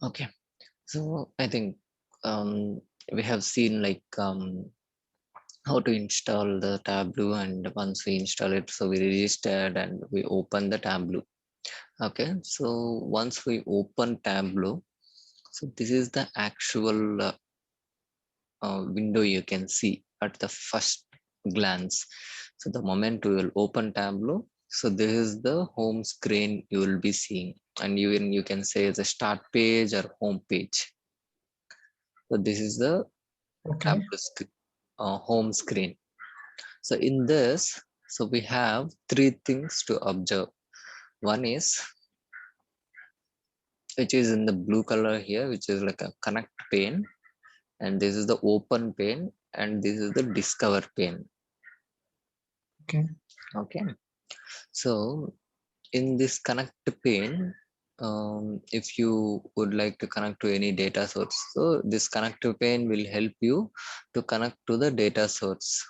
Okay, so I think we have seen like how to install the Tableau, and once we install it, so we registered and we open the Tableau. Okay, so once we open Tableau, so this is the actual window you can see at the first glance. So the moment we will open Tableau, so this is the home screen you will be seeing, and you can say the start page or home page. So this is the Okay. Tableau home screen. So in this, so we have three things to observe. One is, which is in the blue color here, which is like a connect pane, and this is the open pane, and this is the discover pane. Okay. Okay, so in this connect pane, if you would like to connect to any data source, so this connect pane will help you to connect to the data source.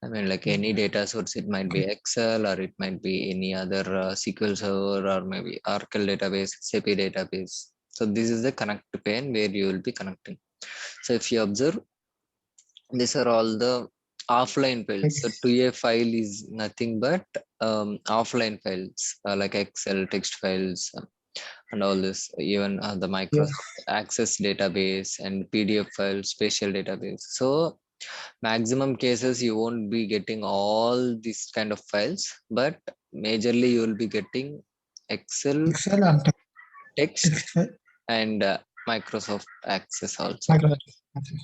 I mean, like any data source, it might be Okay. Excel or it might be any other SQL Server or maybe Oracle database, SAP database. So this is the connect pane where you will be connecting. So if you observe, these are all the offline files. So Yes. 2A file is nothing but offline files like Excel text files, and all this, even the Yes. Microsoft Access database and PDF files, spatial database. So maximum cases you won't be getting all these kind of files, but majorly you will be getting Excel, Excel and text, text file. and Microsoft Access also. Microsoft Access.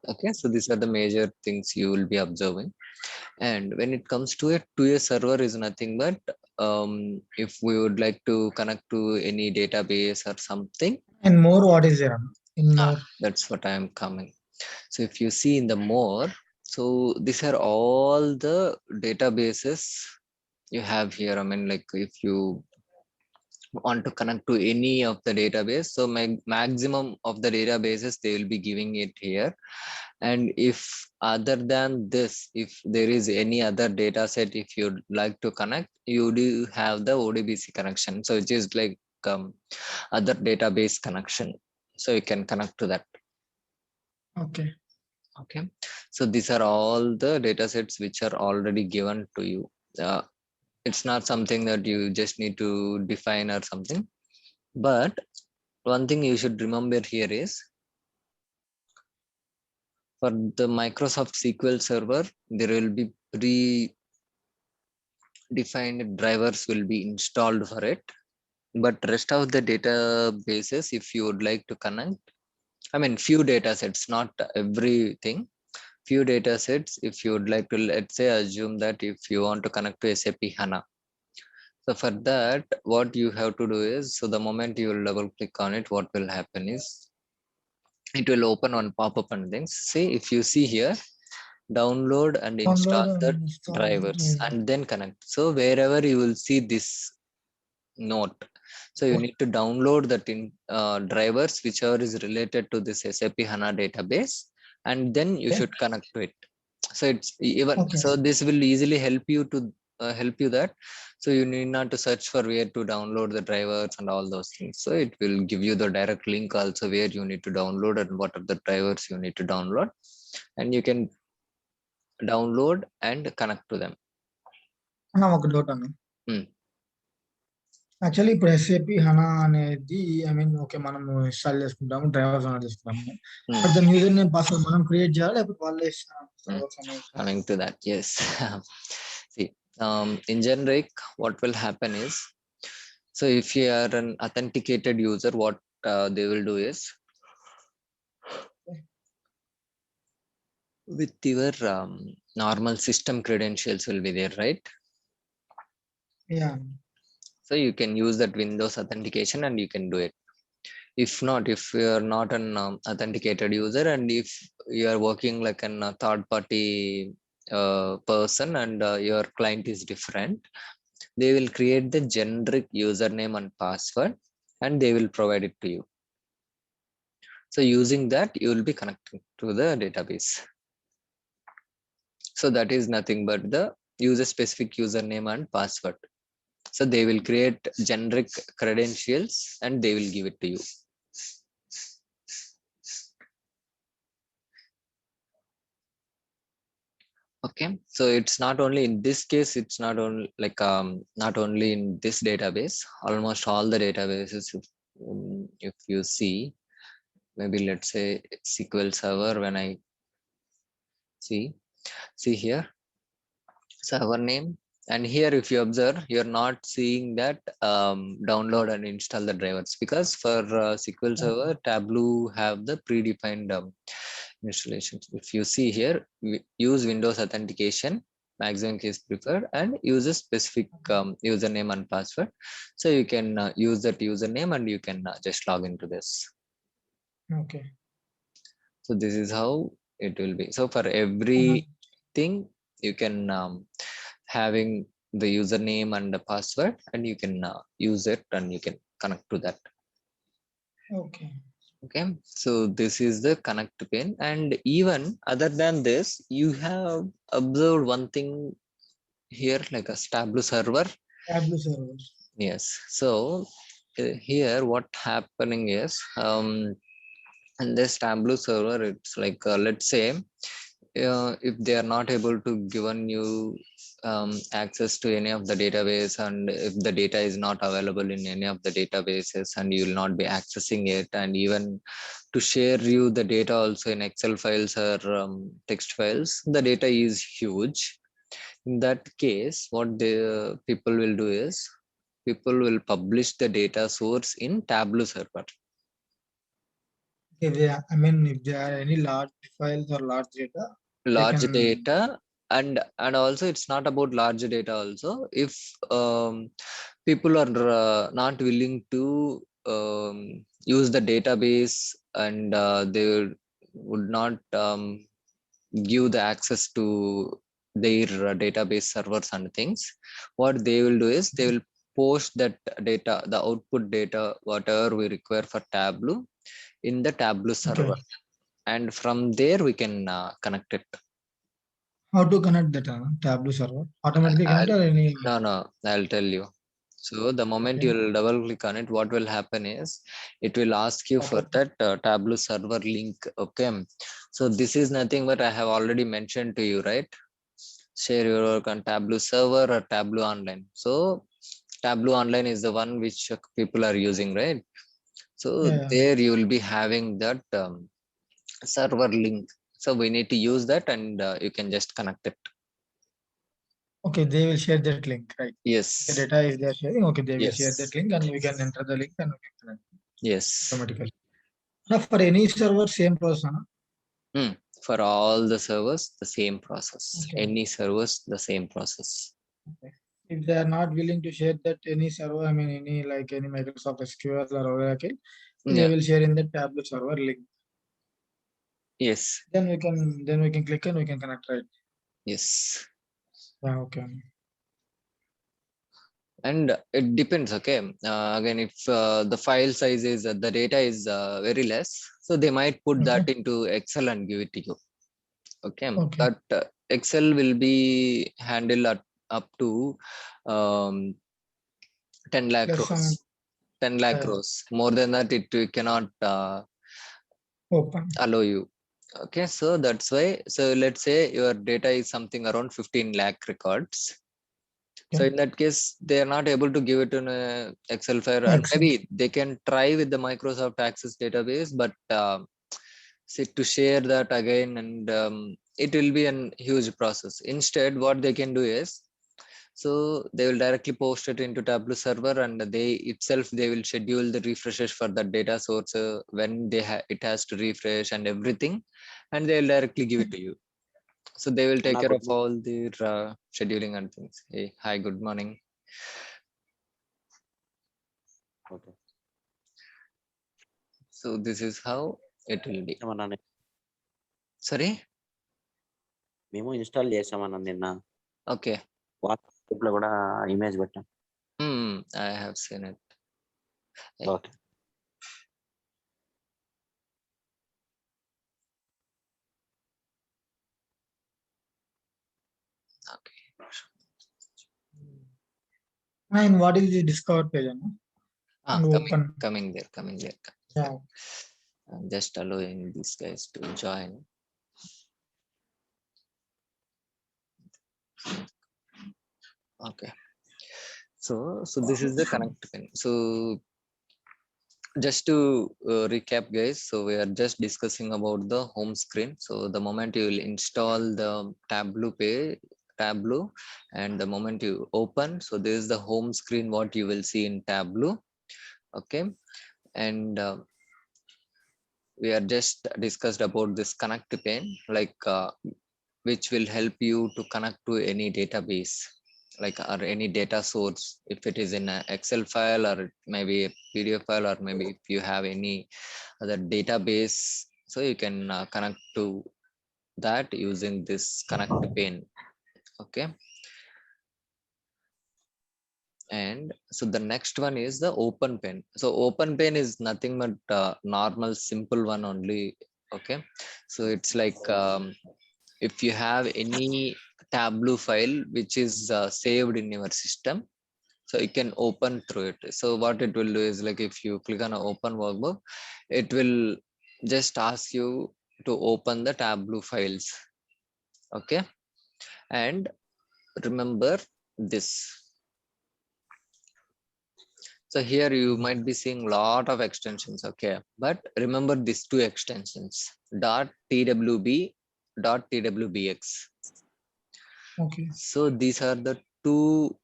Okay, so these are the major things you will be observing. And when it comes to a 2A server is nothing but if we would like to connect to any database or something, And more, what is there in more? that's what I am coming. So if you see in the more, so these are all the databases you have here. I mean, like if you want to connect to any of the database, so maximum of the databases they will be giving it here. And if other than this, if there is any other data set, if you'd like to connect, you do have the ODBC connection, so it is like other database connection, so you can connect to that. Okay. Okay, so these are all the data sets which are already given to you. uh, it's not something that you just need to define or something. But one thing you should remember here is, for the Microsoft SQL Server, there will be pre-defined drivers will be installed for it. But rest of the databases, if you would like to connect, I mean, few data sets, not everything, few data sets, if you would like to, let's say, assume that if you want to connect to SAP HANA. So for that, what you have to do is, so the moment you will double click on it, what will happen is, it will open one pop-up and things. See, if you see here, download and install Download the and install the drivers driver. and then connect. So wherever you will see this note, so you need to download that in drivers whichever is related to this SAP HANA database, and then you Okay. should connect to it. So it's even, Okay. so this will easily help you to help you that, so you need not to search for where to download the drivers and all those things. So it will give you the direct link also where you need to download and what are the drivers you need to download, and you can download and connect to them. ఒక doubt అన్న. Hmm. Actually ఇప్పుడు SAP హనా అనేది I mean okay మనము install చేసుకుంటాము, drivers on చేసుకుంటాము. Hmm. But దాని user name password మనం create చేయాలి లేకపోతే వాళ్ళే ఇస్తారా Hmm. సర్వర్స్ అనేది? Coming to that, yes. See, in generic, what will happen is, so if you are an authenticated user, what they will do is, with your normal system credentials will be there, right? Yeah. So you can use that Windows authentication and you can do it. If not, if you are not an authenticated user, and if you are working like a third party person, and your client is different, they will create the generic username and password and they will provide it to you. So using that, you will be connecting to the database. So that is nothing but the user specific username and password. So they will create generic credentials and they will give it to you. Okay, so it's not only in this case, it's not only like not only in this database, almost all the databases, if you see, maybe let's say SQL Server, when I see here server name, and here if you observe, you're not seeing that download and install the drivers, because for SQL Server, Tableau have the predefined installations. If you see here, we use Windows authentication, maximum case preferred, and use a specific username and password. So you can use that username and you can just log into this. Okay. So this is how it will be. So for everything, you can having the username and the password, and you can use it and you can connect to that. Okay. Okay, so this is the connect pane. And even other than this, you have observed one thing here, like a Tableau server. Tableau servers. Yes, so here what happening is in this Tableau server, it's like let's say if they are not able to given you access to any of the database, and if the data is not available in any of the databases and you will not be accessing it, and even to share you the data also in Excel files or text files, the data is huge. In that case, what the people will do is people will publish the data source in Tableau server. I mean, if there are any large files or large data, they Large can. data, and also it's not about large data also. If people are not willing to use the database, and they would not give the access to their database servers and things, what they will do is they will post that data, the output data, whatever we require for Tableau, in the Tableau server, Okay. and from there we can connect it. How to connect that Tableau server? Automatically connect I'll, or any? no, I'll tell you. So the moment Okay. you'll double click on it, what will happen is it will ask you for Okay. that Tableau server link. Okay. So this is nothing but I have already mentioned to you, right? Share your work on Tableau server or Tableau online. So Tableau online is the one which people are using, right? So Yeah. there you will be having that server link. So we need to use that, and you can just connect it. Okay, they will share that link, right? The Yes. data is they are sharing. Okay, they will share that Yes. link and we can enter the link and we can connect Yes. automatically. Now, for any server, same process. For all the servers, the same process. Okay. Any servers, the same process. Okay. If they are not willing to share that any server, I mean any like any Microsoft SQL or Oracle, they Yeah. will share in the Tableau server link. Yes. Then we can click and we can connect, right? Yes. Yeah, okay. And it depends. Okay. Again, if the file size is the data is very less, so they might put Okay. that into Excel and give it to you. Okay. Okay. But Excel will be handled at, up to um, 10 lakh Plus some rows. 10 lakh uh, rows. More than that, it cannot open. allow you. Okay, so that's why. So let's say your data is something around 15 lakh records. So Okay. in that case, they are not able to give it in a Excel file, and Excel. maybe they can try with the Microsoft Access database, but see, to share that again, and it will be a huge process. Instead, what they can do is, so they will directly post it into Tableau server, and they will schedule the refreshes for the data source when it has to refresh and everything, and they will directly give it to you. So they will take Anna, care good of morning. all the scheduling and things. Hey, hi, good morning. Okay. So this is how it will be. ఏమన్నా Sorry. మేము install చేసామన్నా నిన్న Okay. WhatsApp లో కూడా image పెట్టాం. I have seen it. Okay. Okay. And what is the discover page? And open. Coming there. Yeah. I'm just allowing these guys to join. Okay. So this is the connect pin. So just to recap, guys, so we are just discussing about the home screen. So the moment you will install the Tableau, and the moment you open, so this is the home screen what you will see in Tableau. Okay. And we are just discussed about this connect pane, like which will help you to connect to any database, like, or any data source, if it is in an Excel file, or it may be a PDF file, or maybe if you have any other database, so you can connect to that using this connect pane. Okay. And so the next one is the open pane. So open pane is nothing but normal simple one only. Okay. So it's like if you have any Tableau file which is saved in your system, so you can open through it. So what it will do is, like, if you click on open workbook, it will just ask you to open the Tableau files. Okay. And remember this. So here you might be seeing a lot of extensions. Okay. But remember these two extensions, .twb, .twbx. Okay. So these are the two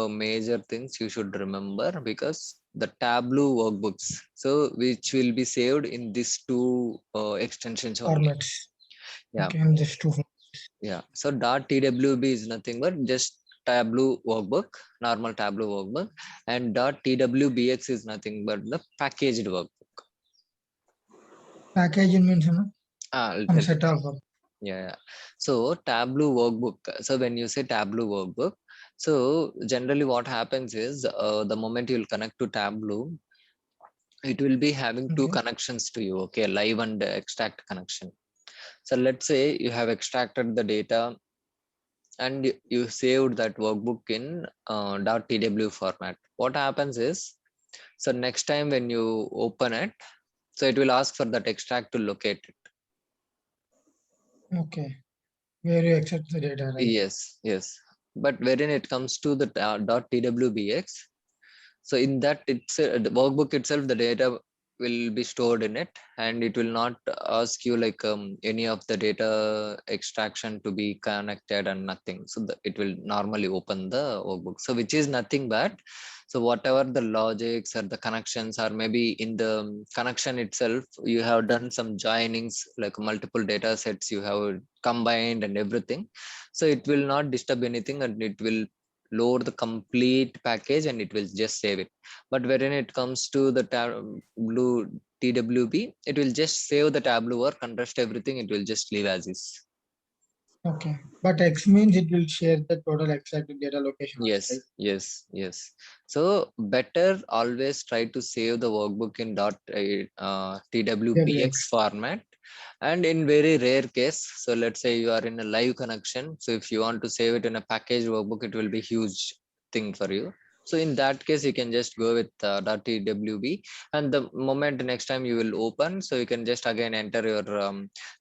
major things you should remember, because the Tableau workbooks, so which will be saved in these two extensions only. Formats. Yeah. Okay, and just two. Yeah. So .twb is nothing but just Tableau workbook, normal Tableau workbook, and .twbx is nothing but the packaged workbook. Packaging means I'll some tell set you. of Yeah. So Tableau workbook. So when you say Tableau workbook, so generally what happens is the moment you'll connect to Tableau, it will be having two connections to you. Okay, live and extract connection. So let's say you have extracted the data and you saved that workbook in .tw format. What happens is, so next time when you open it, so it will ask for that extract to locate it. Okay, where you extract the data, right? Yes. But wherein it comes to the .twbx, so in that it's the workbook itself, the data will be stored in it, and it will not ask you like any of the data extraction to be connected and nothing. So it will normally open the workbook, so which is nothing but, so whatever the logics or the connections, or maybe in the connection itself you have done some joinings, like multiple data sets you have combined and everything, so it will not disturb anything, and it will load the complete package and it will just save it. But when it comes to the Tableau TWB, it will just save the Tableau work, and rest everything it will just leave as is. Okay, but X means it will share the total exact data location. Yes, right? yes. So better always try to save the workbook in .twbx format. And in very rare case, so let's say you are in a live connection, so if you want to save it in a package workbook, it will be huge thing for you. So in that case, you can just go with .twb, and the moment next time you will open, so you can just again enter your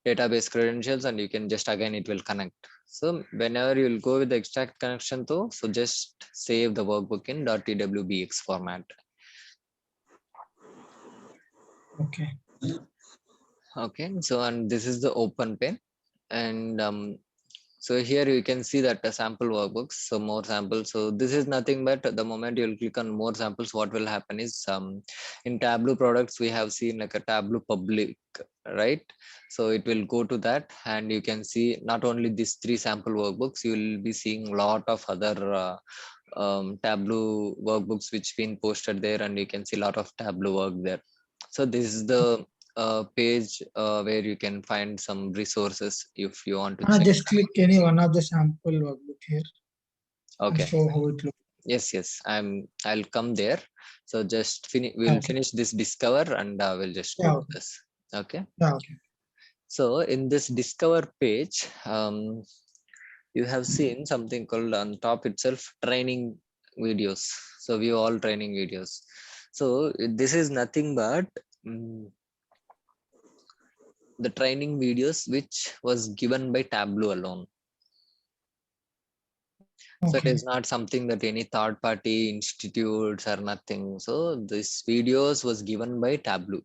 database credentials, and you can just again it will connect. So whenever you will go with the extract connection though, so just save the workbook in .twbx format. Okay. Okay, so and this is the open pane, and so here you can see that the sample workbooks, so more samples. So this is nothing but the moment you'll click on more samples, what will happen is in Tableau products we have seen like a Tableau public, right? So it will go to that, and you can see not only these 3 sample workbooks, you will be seeing a lot of other Tableau workbooks which been posted there, and you can see a lot of Tableau work there. So this is the page where you can find some resources if you want to check. Just click any one of the sample workbook here. Okay. And show how it looks. Yes. I'll come there. So just we'll finish this discover, and we'll just go to this. Okay. Okay. So in this discover page, you have seen something called on top itself training videos. So view all training videos. So this is nothing but the training videos which was given by Tableau alone. So it Okay. is not something that any third party institutes or nothing. So this videos was given by Tableau.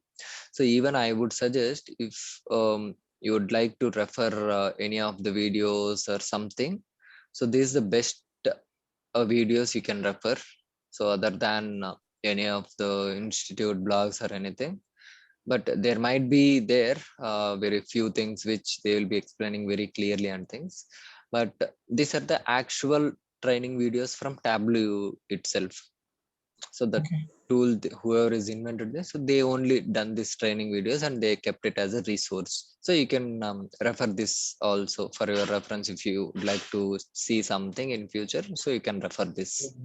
So even I would suggest if you would like to refer any of the videos or something. So this is the best videos you can refer. So other than any of the institute blogs or anything, but there might be there very few things which they will be explaining very clearly and things. But these are the actual training videos from Tableau itself. So the Okay. tool, whoever is invented this, so they only done this training videos and they kept it as a resource. So you can refer this also for your reference if you would like to see something in future. So you can refer this.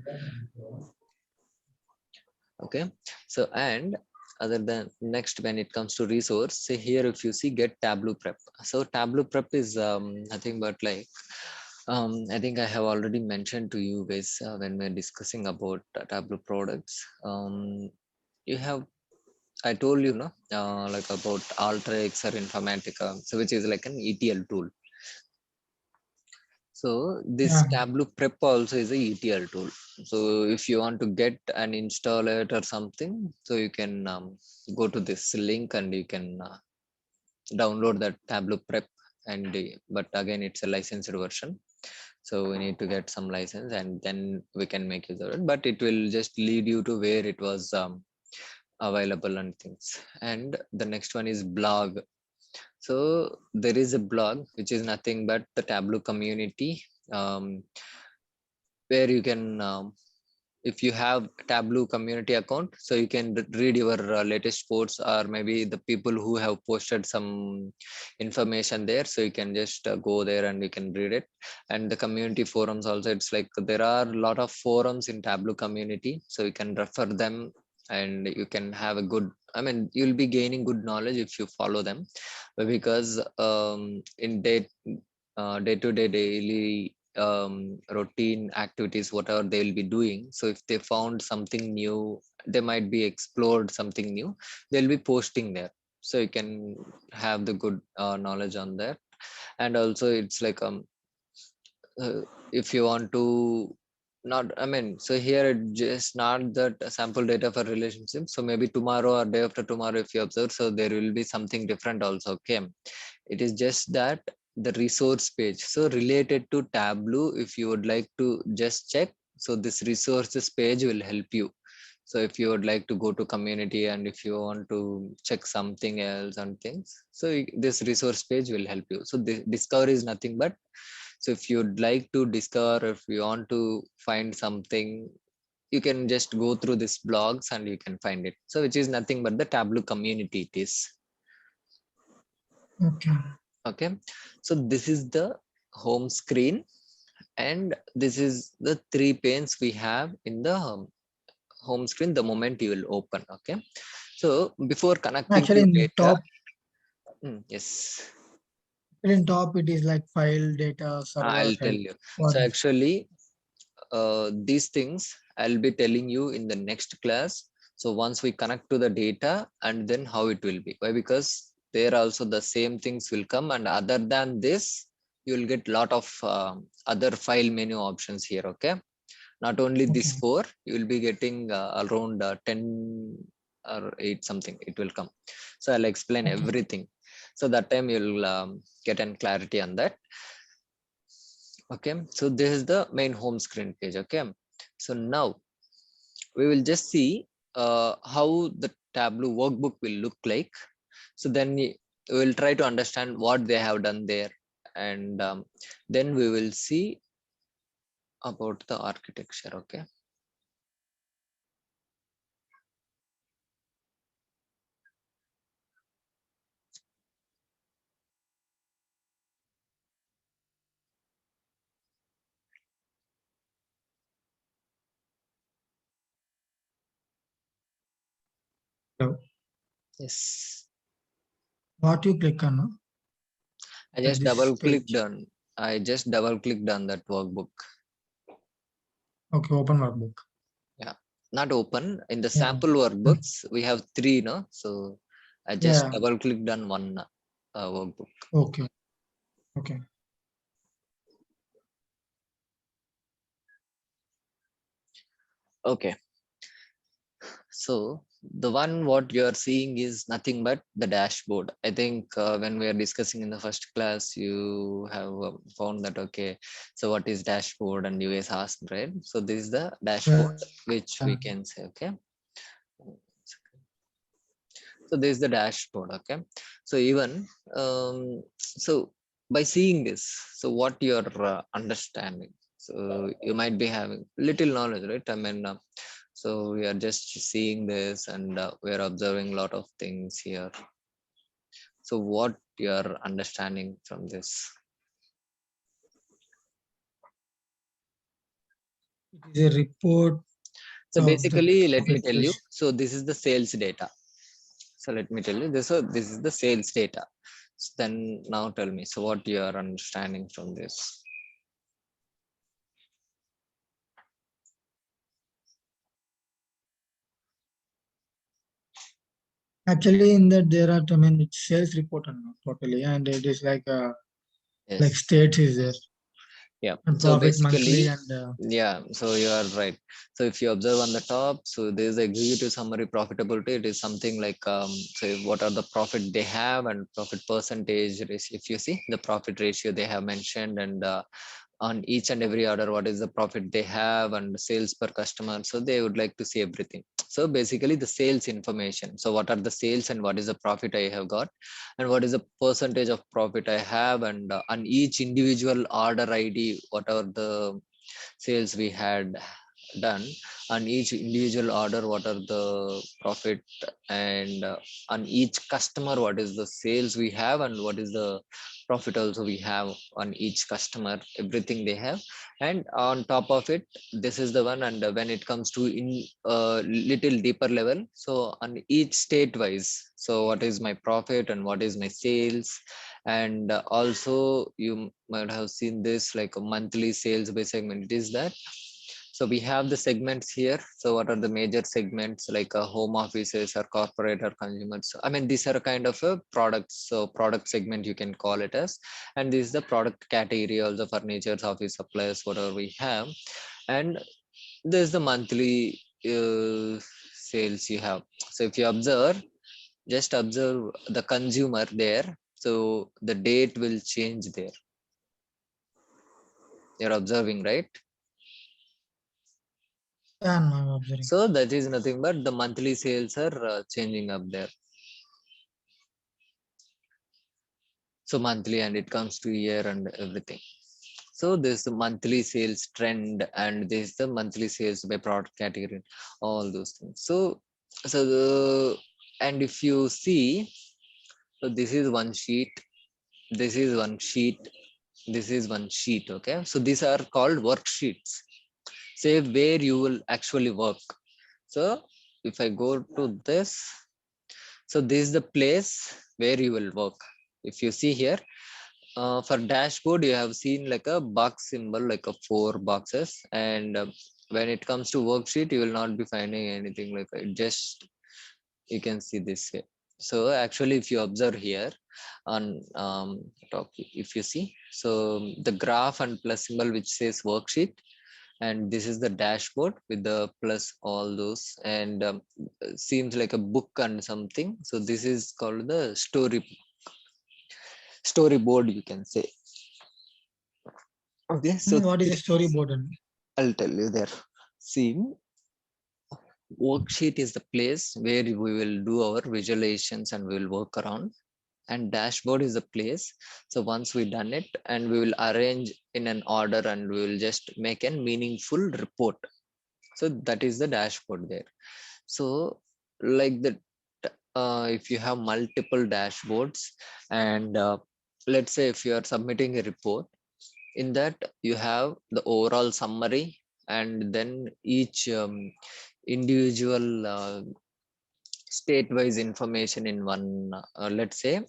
Okay. So and other than next, when it comes to resource, say here if you see get Tableau prep. So Tableau prep is nothing but like I think I have already mentioned to you guys when we're discussing about Tableau products. You have, I told you, no, like about Alteryx or Informatica, so which is like an ETL tool. So this Yeah. Tableau prep also is a ETL tool. So if you want to get and install it or something, so you can go to this link and you can download that Tableau prep. And but again, it's a licensed version. So we need to get some license and then we can make use of it. But it will just lead you to where it was available and things. And the next one is blog. So there is a blog which is nothing but the Tableau community, where you can if you have Tableau community account, so you can read your latest posts or maybe the people who have posted some information there. So you can just go there and you can read it. And the community forums also, it's like there are a lot of forums in Tableau community, so you can refer them and you can have a good, I mean, you'll be gaining good knowledge if you follow them. Because in day to day daily routine activities, whatever they will be doing, so if they found something new, they might be explored something new, they'll be posting there. So you can have the good knowledge on that. And also it's like if you want to not, I mean, so here it just not that sample data for relationship, so maybe tomorrow or day after tomorrow if you observe, so there will be something different also. Okay, it is just that the resource page, so related to Tableau, if you would like to just check, so this resources page will help you. So if you would like to go to community and if you want to check something else and things, so this resource page will help you. So the discover is nothing but, so if you'd like to discover, if you want to find something, you can just go through these blogs and you can find it. So which is nothing but the Tableau community it is. Okay. Okay, so this is the home screen and this is the three panes we have in the home screen the moment you will open. Okay, so before connecting Actually, to in data, top, yes, it is like file, data, server, I'll tell help. you. What So is? actually these things I'll be telling you in the next class. So once we connect to the data and then how it will be. Why? Because there also the same things will come, and other than this, you will get lot of other file menu options here. Okay, not only these Okay. four, you will be getting around 10 or 8 something. It will come. So I'll explain Okay. everything. So that time you'll get an clarity on that. Okay, so this is the main home screen page. Okay, so now we will just see how the Tableau workbook will look like. So then we will try to understand what they have done there, and then we will see about the architecture. Okay, So yes, what you click on I at just this double clicked page? on, I just double clicked on that workbook. Okay, open workbook. Not open. In the Yeah. sample workbooks, we have 3, no? So I just Yeah. double clicked on one workbook. Okay. Okay. Okay. So the one what you are seeing is nothing but the dashboard. I think when we are discussing in the first class, you have found that, okay, so what is dashboard, and you guys asked, right? So this is the dashboard which we can say, okay. So this is the dashboard, okay. So even so by seeing this, so what you're understanding, so you might be having little knowledge, right? I mean, so we are just seeing this, and we are observing a lot of things here. So what you're understanding from this? It is a report. So of the basically, let me profit tell you. ratio. So this is the sales data. So let me tell you this. So this is the sales data. So then now tell me. So what you are understanding from this? Actually, in that there are, I mean, it's sales report totally, and it is like Yes. states is there. Yeah. And So profit monthly basically, and yeah. So you are right. So if you observe on the top, so there is executive summary profitability. It is something like say what are the profit they have and profit percentage ratio. If you see the profit ratio they have mentioned, and on each and every order what is the profit they have and sales per customer, so they would like to see everything. So basically the sales information, so what are the sales and what is the profit I have got, and what is the percentage of profit I have, and on each individual order id what are the sales we had done, on each individual order what are the profit, and on each customer what is the sales we have, and what is the profit also we have on each customer, everything they have. And on top of it, this is the one. And when it comes to in little deeper level, so on each state wise, so what is my profit and what is my sales. And also you might have seen this like a monthly sales by segment. It is that. So we have the segments here. So what are the major segments, like home offices or corporate or consumers? I mean, these are kind of a products. So product segment you can call it as. And this is the product category, also furniture, office supplies, whatever we have. And there's the monthly sales you have. So if you observe, just observe the consumer there. So the date will change there. You're observing, right? I'm observing. So that is nothing but the monthly sales are changing up there. So monthly, and it comes to year and everything. So this monthly sales trend, and this the monthly sales by product category, all those things. So the, and if you see, so this is one sheet, this is one sheet, this is one sheet. Okay, so these are called worksheets. Say where you will actually work. So if I go to this, so this is the place where you will work. If you see here, for dashboard, you have seen like a box symbol, like a 4 boxes. And when it comes to worksheet, you will not be finding anything like it. Just you can see this here. So actually, if you observe here on top, if you see, so the graph and plus symbol which says worksheet, and this is the dashboard with the plus all those, and seems like a book and something. So this is called the storyboard, you can say. Okay, so What is a storyboard? I'll tell you there. See, worksheet is the place where we will do our visualizations and we will work around. And dashboard is the place. So once we done it, and we will arrange in an order, and we will just make a meaningful report. So that is the dashboard there. So like that, if you have multiple dashboards, and let's say if you are submitting a report, in that you have the overall summary, and then each individual state-wise information in one. Let's say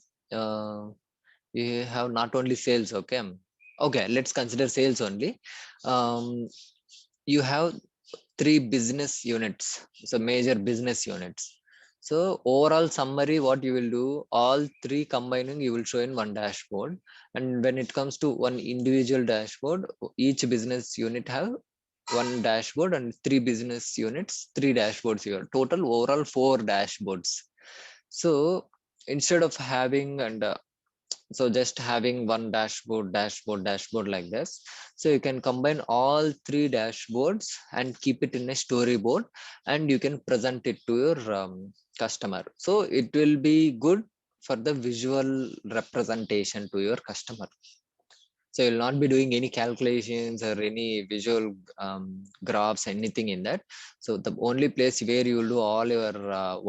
you have not only sales. Okay, let's consider sales only. um, you have 3 business units, so major business units. So overall summary, what you will do, all 3 combining you will show in one dashboard. And when it comes to one individual dashboard, each business unit have one dashboard, and 3 business units, 3 dashboards here. Total overall 4 dashboards. So instead of having so just having one dashboard like this, so you can combine all 3 dashboards and keep it in a storyboard, and you can present it to your customer. So it will be good for the visual representation to your customer. So you'll not be doing any calculations or any visual graphs, anything in that. So the only place where you will do all your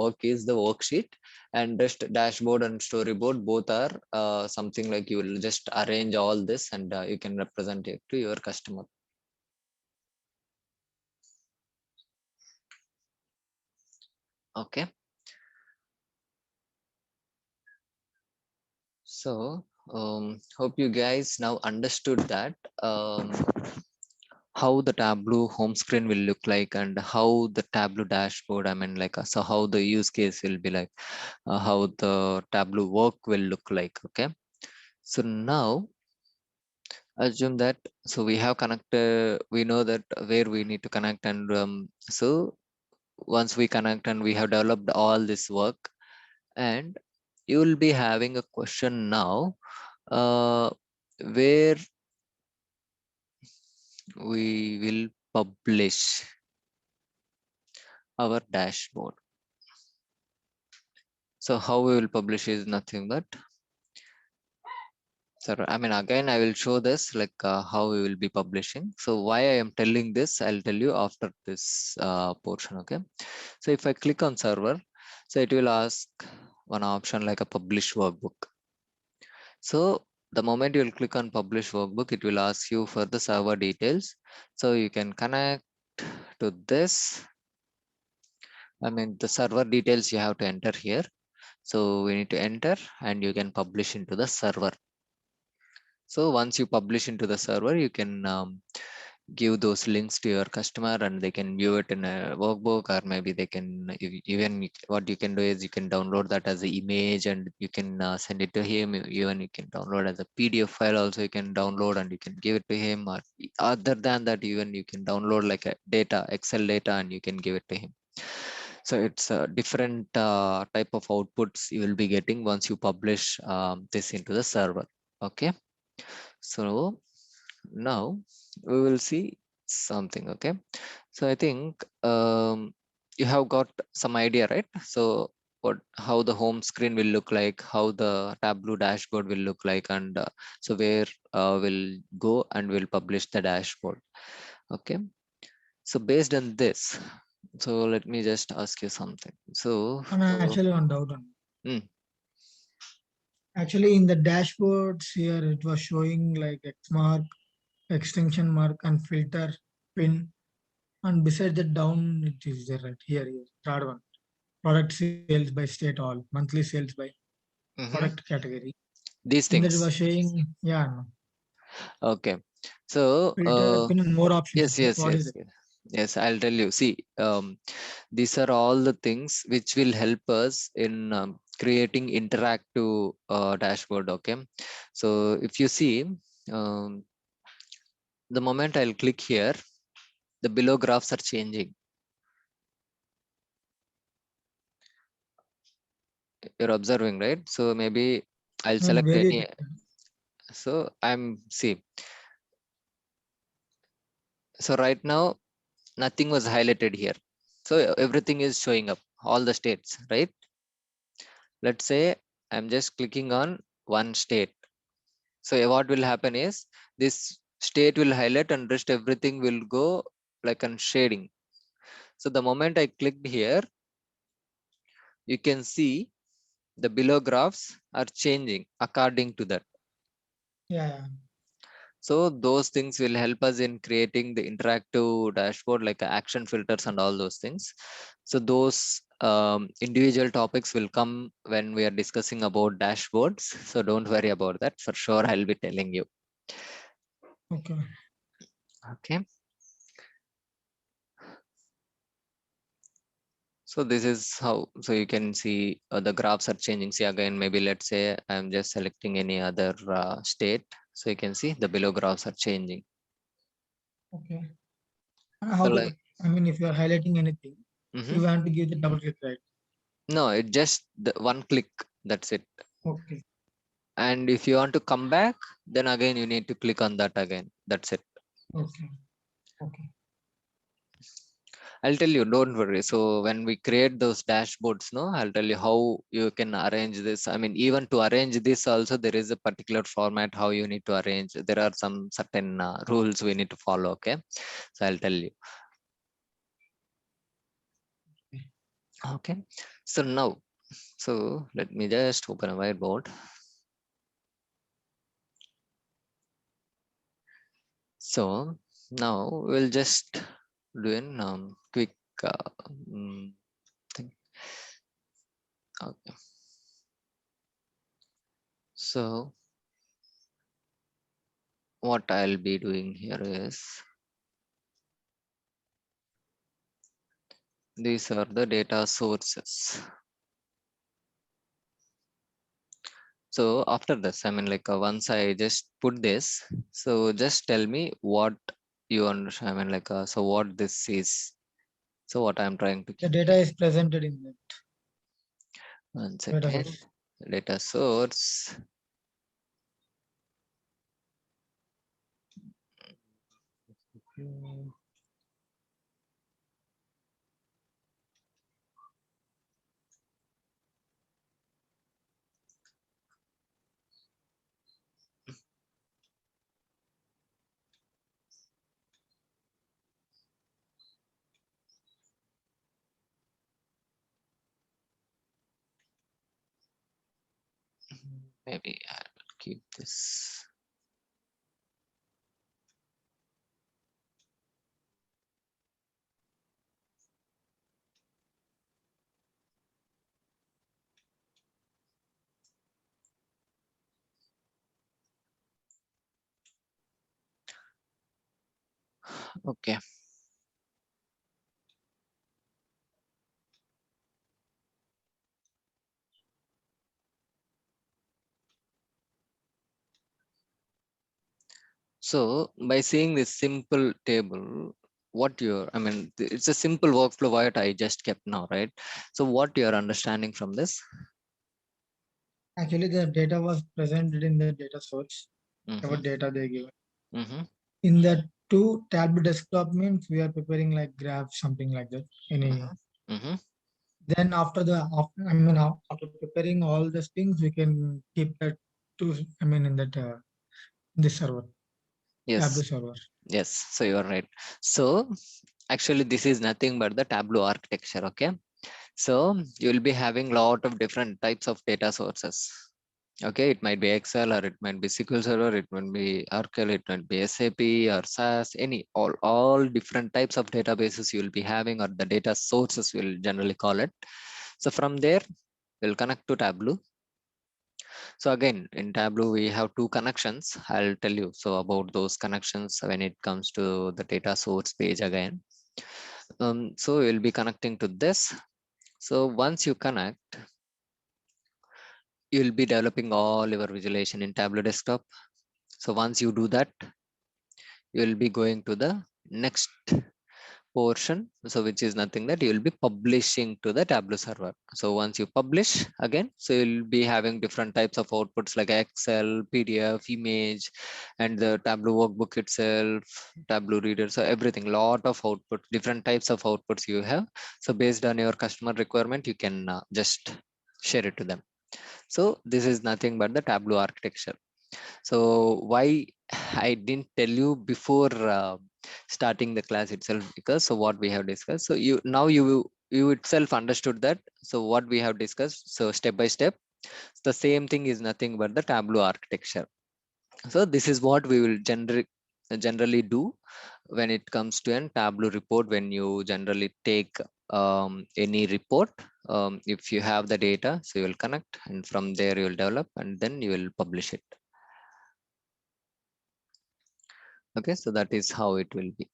work is the worksheet, and just dashboard and storyboard both are something like you will just arrange all this, and you can represent it to your customer. Okay. So hope you guys now understood that how the Tableau home screen will look like, and how the Tableau dashboard, I mean, like, so how the use case will be like, how the Tableau work will look like. Okay. So now assume that, so we have connected, we know that where we need to connect, and so once we connect and we have developed all this work, and you will be having a question now, where we will publish our dashboard. So how we will publish is nothing but, so I mean, again, I will show this like how we will be publishing. So why I am telling this, I'll tell you after this portion. Okay. So if I click on server, so it will ask one option like a publish workbook. So the moment you will click on publish workbook, it will ask you for the server details. So you can connect to this. I mean, the server details you have to enter here. So we need to enter, and you can publish into the server. So once you publish into the server, you can give those links to your customer, and they can view it in a workbook, or maybe they can even, what you can do is you can download that as an image, and you can send it to him. Even you can download as a PDF file also, you can download and you can give it to him. Or other than that, even you can download like a data, Excel data, and you can give it to him. So it's a different type of outputs you will be getting once you publish this into the server. Okay. So now we will see something. Okay. So I think you have got some idea, right? So how the home screen will look like, how the Tableau dashboard will look like, and so where we'll go and we'll publish the dashboard. Okay. So based on this, so let me just ask you something. So And actually one doubt on. Mm. Actually in the dashboards here it was showing like X mark, extension mark, and filter pin. And beside that down it is there right here, third one. Product sales by state all, monthly sales by product category. These And that things. was showing, yeah, no. Okay. So Filter pin and more options. yes, What is yes, it? yes. Yes, I'll tell you. See, these are all the things which will help us in creating interactive dashboard. Okay. So if you see, um, the moment I'll click here, the below graphs are changing. You're observing, right? So maybe I'll And select where is any. it? So see. So right now, nothing was highlighted here. So everything is showing up, all the states, right? Let's say I'm just clicking on one state. So what will happen is this state will highlight, and rest everything will go like on shading. So the moment I clicked here, you can see the below graphs are changing according to that. Yeah. So those things will help us in creating the interactive dashboard, like action filters and all those things. So those individual topics will come when we are discussing about dashboards. So don't worry about that. For sure, I'll be telling you. Okay. Okay. So this is how, so you can see the graphs are changing. See again, maybe let's say I'm just selecting any other state. So you can see the below graphs are changing. Okay. So How to, like, I mean, if you are highlighting anything, you want to give the double click, right? no, it just the one click, that's it. Okay. And if you want to come back, then again you need to click on that again. That's it. Okay. Okay. I'll tell you, don't worry. So when we create those dashboards, no, I'll tell you how you can arrange this. I mean, even to arrange this also, there is a particular format how you need to arrange. There are some certain rules we need to follow. Okay. So I'll tell you. Okay. So now, so let me just open a whiteboard. So now we'll just do an quick thing. Okay. So what I'll be doing here is, these are the data sources. So after this, I mean, like once I just put this, so just tell me what you understand. I mean, like, so what this is. So what I'm trying to The keep. data is presented in that One data second. source. Data source. Maybe I will keep this. Okay. So by seeing this simple table, what you're, I mean, it's a simple workflow what I just kept now, right? So what you're understanding from this? Actually, the data was presented in the data source. Our Mm-hmm. data they give. Mm-hmm. In that two tablet desktop means we are preparing like graph, something like that. Any Mm-hmm. then after after preparing all these things, we can keep that to in that this server, Tableau Yes. server. Yes. So you're right. So actually, this is nothing but the Tableau architecture. Okay. So you'll be having lot of different types of data sources. Okay, it might be Excel or it might be SQL Server, it might be Oracle, it might be SAP or SAS, any all different types of databases you'll be having, or the data sources we'll generally call it. So from there, we'll connect to Tableau. So again, in Tableau, we have two connections. I'll tell you so about those connections when it comes to the data source page again. So we'll be connecting to this. So once you connect, you'll be developing all your visualization in Tableau desktop. So once you do that, you'll be going to the next portion, so which is nothing that you'll be publishing to the Tableau server. So once you publish again, so you'll be having different types of outputs like Excel, PDF, image, and the Tableau workbook itself, Tableau reader. So everything, lot of output, different types of outputs you have. So based on your customer requirement, you can just share it to them. So this is nothing but the Tableau architecture. So why I didn't tell you before starting the class itself, because so what we have discussed. So you now you itself understood that. So what we have discussed. So step by step, the same thing is nothing but the Tableau architecture. So this is what we will generally do when it comes to an Tableau report. When you generally take any report, if you have the data, so you will connect, and from there you will develop, and then you will publish it. Okay, so that is how it will be.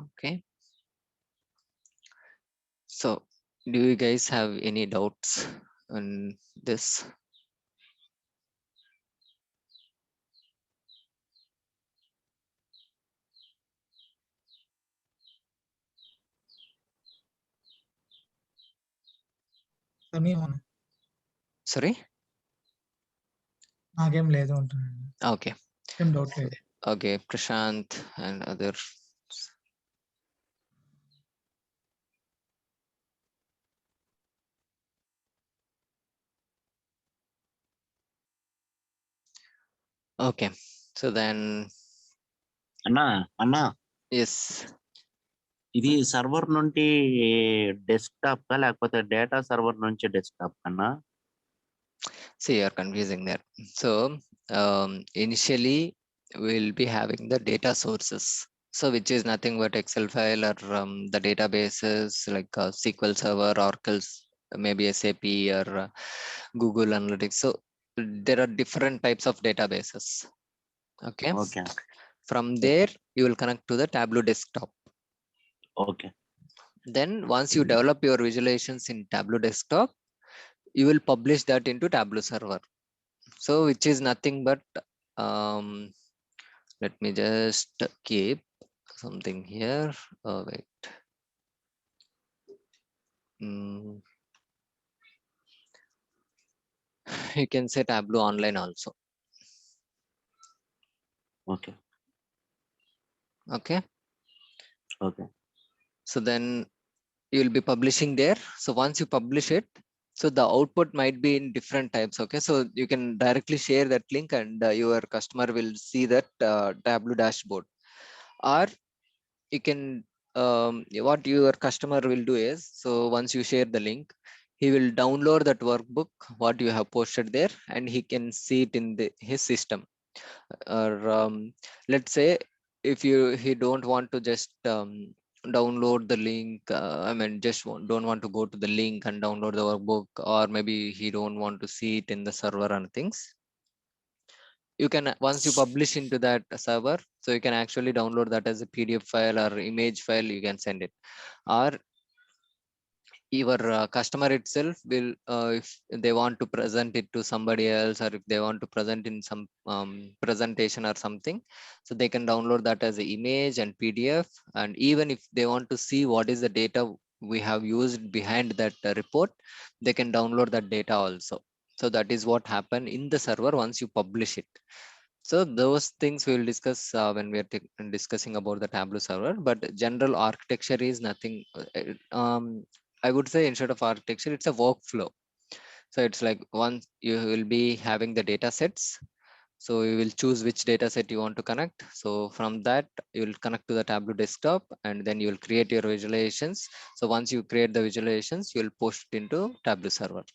Okay. So do you guys have any doubts on this? కానీ అవును, Sorry? నాకేం లేదు అంటున్నాను. Okay. ఏం doubt లేదు. Okay, Prashant and other. Okay, so then అన్నా yes. ఇది server నుండి డెస్క్టాప్ కా లేకపోతే డేటా సర్వర్ నుంచి డెస్క్టాప్ కన్నా? See, you're confusing there. So initially we'll be having the data sources. So which is nothing but Excel file or the databases like SQL Server, Oracle's, maybe SAP or Google Analytics. So there are different types of databases. Okay. Okay From there, you will connect to the Tableau desktop. Okay Then once you develop your visualizations in Tableau desktop, you will publish that into Tableau server. So which is nothing but let me just keep something here. Oh, wait. You can say Tableau online also. Okay Okay. Okay So then you will be publishing there. So once you publish it, so the output might be in different types. Okay, so you can directly share that link and your customer will see that Tableau dashboard. Or you can what your customer will do is, so once you share the link, he will download that workbook what you have posted there and he can see it in his system. Or let's say if he don't want to just download the link, I mean just don't want to go to the link and download the workbook, or maybe he don't want to see it in the server and things, you can once you publish into that server, so you can actually download that as a PDF file or image file, you can send it. Or your customer itself will if they want to present it to somebody else, or if they want to present in some presentation or something, so they can download that as an image and PDF. And even if they want to see what is the data we have used behind that report, they can download that data also. So that is what happened in the server once you publish it. So those things we will discuss when we are discussing about the Tableau server. But general architecture is nothing. I would say instead of architecture, it's a workflow. So it's like once you will be having the data sets. So you will choose which data set you want to connect. So from that, you will connect to the Tableau desktop and then you will create your visualizations. So once you create the visualizations, you will post it into Tableau server.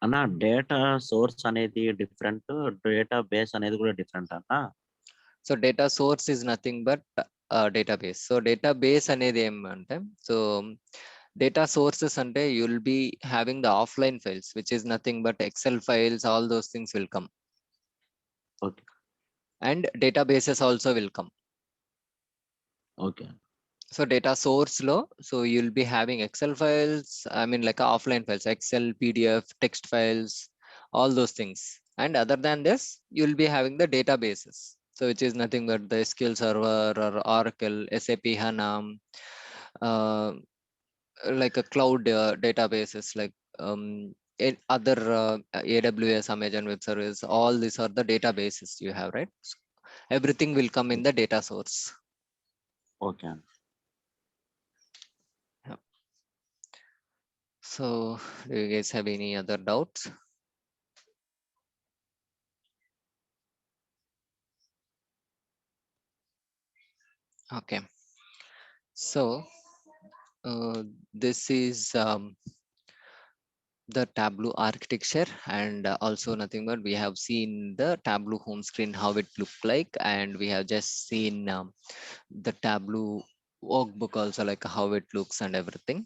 అన్నా data source అనేది different, data base అనేది కూడా different అన్నా? So data source is nothing but database. So database అనేది ఏమంటే, so data sources ante you'll be having the offline files, which is nothing but Excel files, all those things will come. Okay And databases also will come. Okay So data source lo, so you'll be having Excel files, I mean like offline files, Excel, PDF, text files, all those things. And other than this, you'll be having the databases. So which is nothing but the SQL Server or Oracle, SAP HANA, like a cloud databases like other AWS, Amazon Web Service, all these are the databases you have, right? So everything will come in the data source. Okay So do you guys have any other doubts? Okay, so this is the Tableau architecture, and also nothing but we have seen the Tableau home screen, how it looked like, and we have just seen the Tableau workbook also, like how it looks and everything.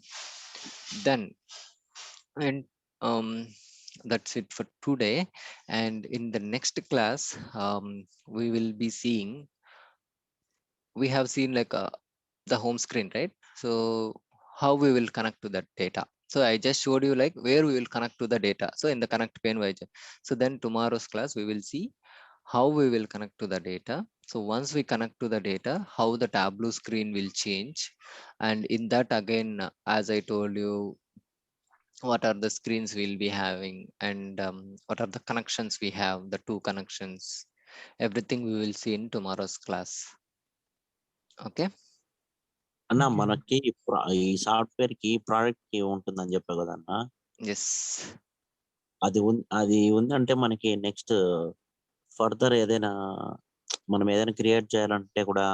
Then, and that's it for today. And in the next class, we will be seeing we have seen like the home screen, right? So how we will connect to that data. So I just showed you like where we will connect to the data. So in the connect pane, so then tomorrow's class we will see how we will connect to the data. So once we connect to the data, how the Tableau screen will change. And in that again, as I told you, what are the screens we'll be having, and what are the connections we have, the two connections, everything we will see in tomorrow's class. Okay. అన్న Okay. మనకి ఈ software కి product కి ఉంటుందని చెప్పావు కదన్న, Yes. అది ఉందంటే మనకి నెక్స్ట్ ఫర్దర్ ఏదైనా మనం ఏదైనా క్రియేట్ చేయాలంటే కూడా